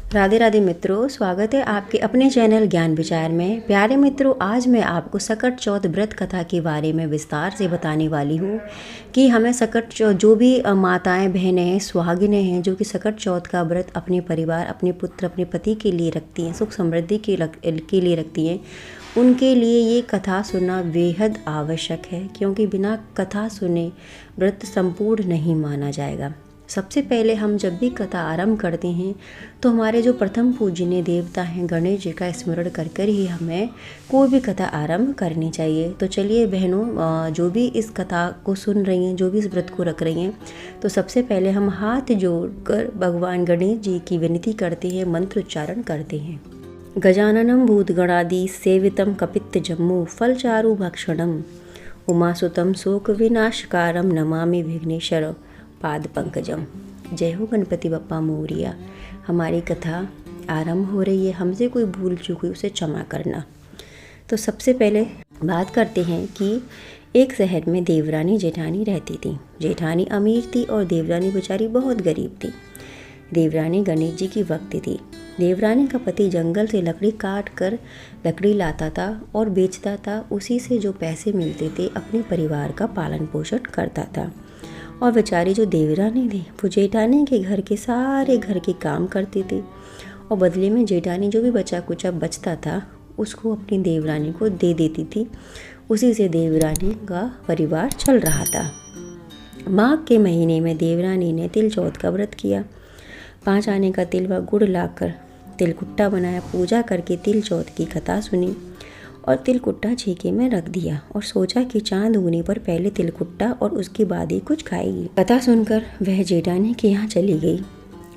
राधे राधे मित्रों, स्वागत है आपके अपने चैनल ज्ञान विचार में। प्यारे मित्रों, आज मैं आपको सकट चौथ व्रत कथा के बारे में विस्तार से बताने वाली हूँ कि हमें सकट चौथ जो भी माताएं बहनें हैं, सुहागिनें हैं, जो कि सकट चौथ का व्रत अपने परिवार, अपने पुत्र, अपने पति के लिए रखती हैं, सुख समृद्धि के लिए रखती हैं, उनके लिए ये कथा सुनना बेहद आवश्यक है, क्योंकि बिना कथा सुने व्रत संपूर्ण नहीं माना जाएगा। सबसे पहले हम जब भी कथा आरंभ करते हैं तो हमारे जो प्रथम पूजनीय देवता हैं गणेश जी का स्मरण कर कर ही हमें कोई भी कथा आरंभ करनी चाहिए। तो चलिए बहनों, जो भी इस कथा को सुन रही हैं, जो भी इस व्रत को रख रही हैं, तो सबसे पहले हम हाथ जोड़कर भगवान गणेश जी की विनती करते हैं, मंत्र उच्चारण करते हैं। गजाननं भूतगणादि सेवितं कपित्थजम्बो फलचारु भक्षणम् उमासुतं शोक विनाशकारं नमामि विघ्नेश्वर पाद पंकजम। जय हो गणपति बप्पा मोरिया। हमारी कथा आरंभ हो रही है। हमसे कोई भूल चूक हुई उसे क्षमा करना। तो सबसे पहले बात करते हैं कि एक शहर में देवरानी जेठानी रहती थी। जेठानी अमीर थी और देवरानी बेचारी बहुत गरीब थी। देवरानी गणेश जी की भक्त थी। देवरानी का पति जंगल से लकड़ी काट कर लकड़ी लाता था और बेचता था। उसी से जो पैसे मिलते थे अपने परिवार का पालन पोषण करता था। और बेचारी जो देवरानी थी वो जेठानी के घर के सारे घर के काम करती थी और बदले में जेठानी जो भी बचा कुचा बचता था उसको अपनी देवरानी को दे देती थी। उसी से देवरानी का परिवार चल रहा था। माघ के महीने में देवरानी ने तिल चौथ का व्रत किया। 5 आने का तिल व गुड़ लाकर तिलकुट्टा बनाया। पूजा करके तिल चौथ की कथा सुनी और तिलकुट्टा छीके में रख दिया और सोचा कि चांद उगने पर पहले तिलकुट्टा और उसके बाद ही कुछ खाएगी। कथा सुनकर वह जेठानी के यहाँ चली गई।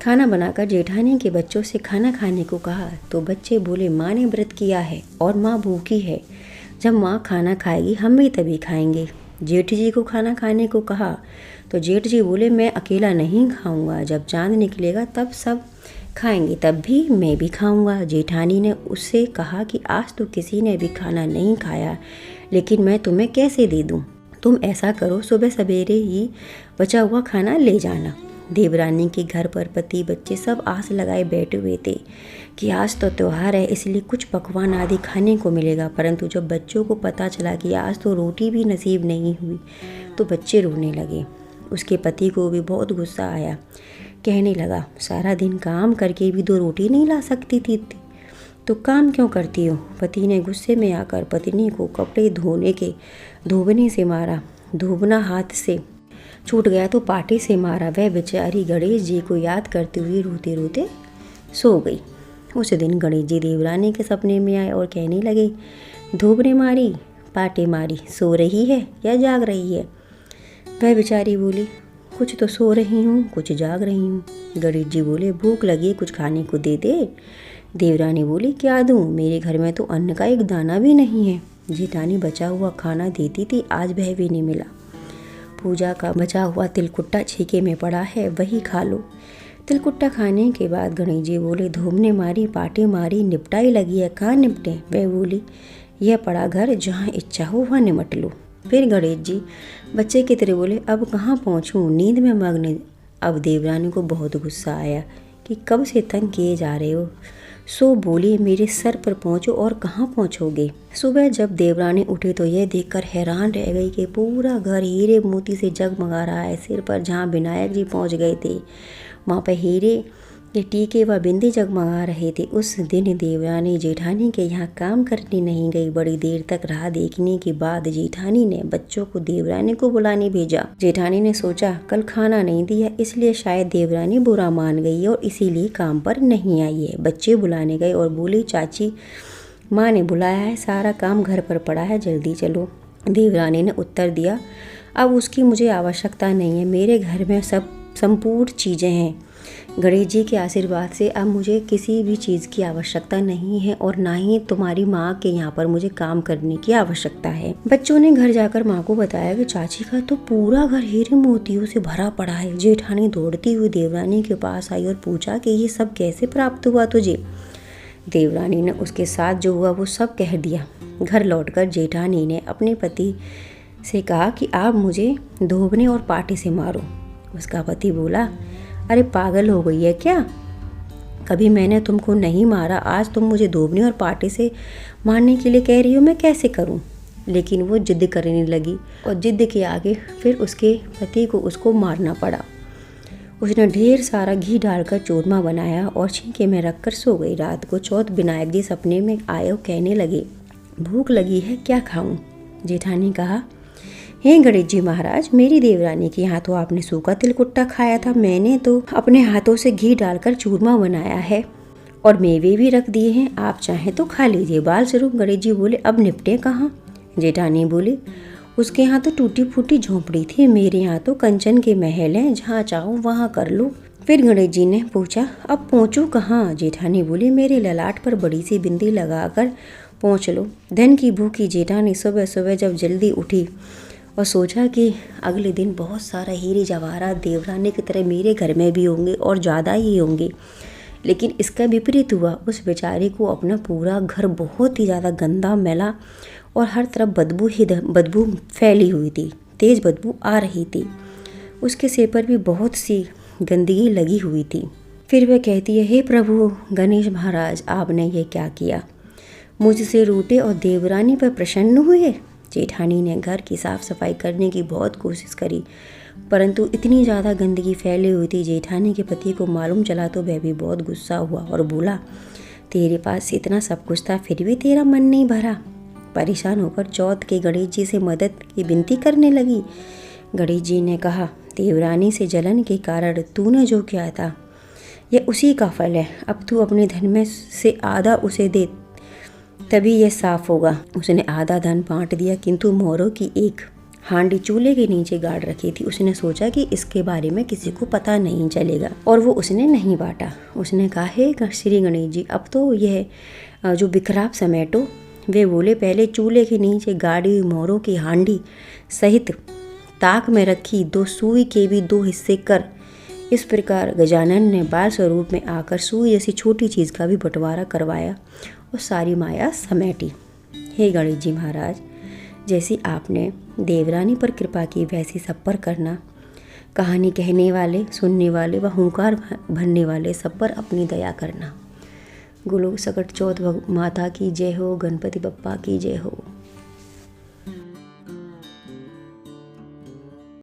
खाना बनाकर जेठानी के बच्चों से खाना खाने को कहा तो बच्चे बोले, माँ ने व्रत किया है और माँ भूखी है। जब माँ खाना खाएगी हम भी तभी खाएंगे। जेठ जी को खाना खाने को कहा तो जेठ जी बोले, मैं अकेला नहीं खाऊंगा, जब चांद निकलेगा तब सब खाएंगे, तब भी मैं भी खाऊंगा। जेठानी ने उससे कहा कि आज तो किसी ने भी खाना नहीं खाया, लेकिन मैं तुम्हें कैसे दे दूं? तुम ऐसा करो, सुबह सवेरे ही बचा हुआ खाना ले जाना। देवरानी के घर पर पति बच्चे सब आस लगाए बैठे हुए थे कि आज तो त्योहार है, इसलिए कुछ पकवान आदि खाने को मिलेगा। परंतु जब बच्चों को पता चला कि आज तो रोटी भी नसीब नहीं हुई तो बच्चे रोने लगे। उसके पति को भी बहुत गुस्सा आया। कहने लगा, सारा दिन काम करके भी 2 रोटी नहीं ला सकती थी तो काम क्यों करती हो? पति ने गुस्से में आकर पत्नी को कपड़े धोबने से मारा। धोबना हाथ से छूट गया तो पाटे से मारा। वह बेचारी गणेश जी को याद करते हुए रोते रोते सो गई। उस दिन गणेश जी देवरानी के सपने में आए और कहने लगे, धोबने मारी, पाटे मारी, सो रही है या जाग रही है? वह बेचारी बोली, कुछ तो सो रही हूँ, कुछ जाग रही हूँ। गणेश जी बोले, भूख लगी, कुछ खाने को दे दे। देवरानी बोली, क्या दूँ? मेरे घर में तो अन्न का एक दाना भी नहीं है। जेठानी बचा हुआ खाना देती थी, आज वह भी नहीं मिला। पूजा का बचा हुआ तिलकुट्टा छीके में पड़ा है, वही खा लो। तिलकुट्टा खाने के बाद गणेश जी बोले, धूमने मारी, पाटे मारी, निपटाई लगी है, कहाँ निपटे? वह बोली, यह पड़ा घर, जहाँ इच्छा हो वहाँ निमट लो। फिर गणेश जी बच्चे की तरह बोले, अब कहाँ पहुँचूँ, नींद में मग्न। अब देवरानी को बहुत गुस्सा आया कि कब से तंग किए जा रहे हो। सो बोली, मेरे सर पर पहुँचो और कहाँ पहुँचोगे? सुबह जब देवरानी उठी तो यह देखकर हैरान रह गई कि पूरा घर हीरे मोती से जगमगा रहा है। सिर पर जहाँ विनायक जी पहुँच गए थे वहाँ पर हीरे के टीके व बिंदी जगमगा रहे थे। उस दिन देवरानी जेठानी के यहाँ काम करने नहीं गई। बड़ी देर तक राह देखने के बाद जेठानी ने बच्चों को देवरानी को बुलाने भेजा। जेठानी ने सोचा, कल खाना नहीं दिया इसलिए शायद देवरानी बुरा मान गई और इसीलिए काम पर नहीं आई है। बच्चे बुलाने गए और बोली, चाची, माँ ने बुलाया है, सारा काम घर पर पड़ा है, जल्दी चलो। देवरानी ने उत्तर दिया, अब उसकी मुझे आवश्यकता नहीं है, मेरे घर में सब संपूर्ण चीज़ें हैं। गणेश जी के आशीर्वाद से अब मुझे किसी भी चीज़ की आवश्यकता नहीं है और ना ही तुम्हारी माँ के यहाँ पर मुझे काम करने की आवश्यकता है। बच्चों ने घर जाकर माँ को बताया कि चाची का तो पूरा घर हीरे मोतियों से भरा पड़ा है। जेठानी दौड़ती हुई देवरानी के पास आई और पूछा कि ये सब कैसे प्राप्त हुआ तुझे? देवरानी ने उसके साथ जो हुआ वो सब कह दिया। घर लौटकर जेठानी ने अपने पति से कहा कि आप मुझे धोबने और पाटे से मारो। उसका पति बोला, अरे पागल हो गई है क्या? कभी मैंने तुमको नहीं मारा, आज तुम मुझे धोबनी और पाटे से मारने के लिए कह रही हो, मैं कैसे करूं? लेकिन वो जिद करने लगी और जिद के आगे फिर उसके पति को उसको मारना पड़ा। उसने ढेर सारा घी डालकर चूरमा बनाया और छींके में रखकर सो गई। रात को चौथ विनायक जी सपने में आए और कहने लगे, भूख लगी है, क्या खाऊं? जेठानी कहा, हे गणेश जी महाराज, मेरी देवरानी के यहाँ तो आपने सूखा तिलकुट्टा खाया था, मैंने तो अपने हाथों से घी डालकर चूरमा बनाया है और मेवे भी रख दिए हैं, आप चाहें तो खा लीजिए। बाल स्वरूप गणेश जी बोले, अब निपटे कहाँ? जेठानी बोली, उसके यहाँ तो टूटी फूटी झोंपड़ी थी, मेरे यहाँ तो कंचन के महल हैं, जहाँ चाहो वहाँ कर लो। फिर गणेश जी ने पूछा, अब पहुँचूँ कहाँ? जेठानी बोली, मेरे ललाट पर बड़ी सी बिंदी लगाकर पहुँच लो। धन की भूखी जेठानी सुबह सुबह जब जल्दी उठी और सोचा कि अगले दिन बहुत सारा हीरे जवाहरात देवरानी की तरह मेरे घर में भी होंगे और ज़्यादा ही होंगे, लेकिन इसका विपरीत हुआ। उस बेचारे को अपना पूरा घर बहुत ही ज़्यादा गंदा मैला और हर तरफ बदबू फैली हुई थी, तेज़ बदबू आ रही थी। उसके सिर पर भी बहुत सी गंदगी लगी हुई थी। फिर वह कहती है, हे प्रभु गणेश महाराज, आपने ये क्या किया? मुझसे रूठे और देवरानी पर प्रसन्न हुए? जेठानी ने घर की साफ सफाई करने की बहुत कोशिश करी, परंतु इतनी ज़्यादा गंदगी फैली हुई थी। जेठानी के पति को मालूम चला तो वह भी बहुत गुस्सा हुआ और बोला, तेरे पास इतना सब कुछ था, फिर भी तेरा मन नहीं भरा। परेशान होकर चौथ के गणेश जी से मदद की विनती करने लगी। गणेश जी ने कहा, देवरानी से जलन के कारण तूने जो किया था यह उसी का फल है, अब तू अपने धन में से आधा उसे दे, तभी यह साफ होगा। उसने आधा धन बांट दिया, किंतु मोरों की एक हांडी चूल्हे के नीचे गाड़ रखी थी। उसने सोचा कि इसके बारे में किसी को पता नहीं चलेगा और वो उसने नहीं बांटा। उसने कहा, हे श्री गणेश जी, अब तो यह जो बिखराव समेटो। वे बोले, पहले चूल्हे के नीचे गाड़ी हुई मोरों की हांडी सहित ताक में रखी 2 सुई के भी 2 हिस्से कर। इस प्रकार गजानन ने बाल स्वरूप में आकर सुई जैसी छोटी चीज़ का भी बंटवारा करवाया और सारी माया समेटी। हे गणेश जी महाराज, जैसी आपने देवरानी पर कृपा की वैसी सब पर करना। कहानी कहने वाले, सुनने वाले व हुंकार भरने वाले सब पर अपनी दया करना। गोलोक सकट चौथ माता की जय हो, गणपति बप्पा की जय हो।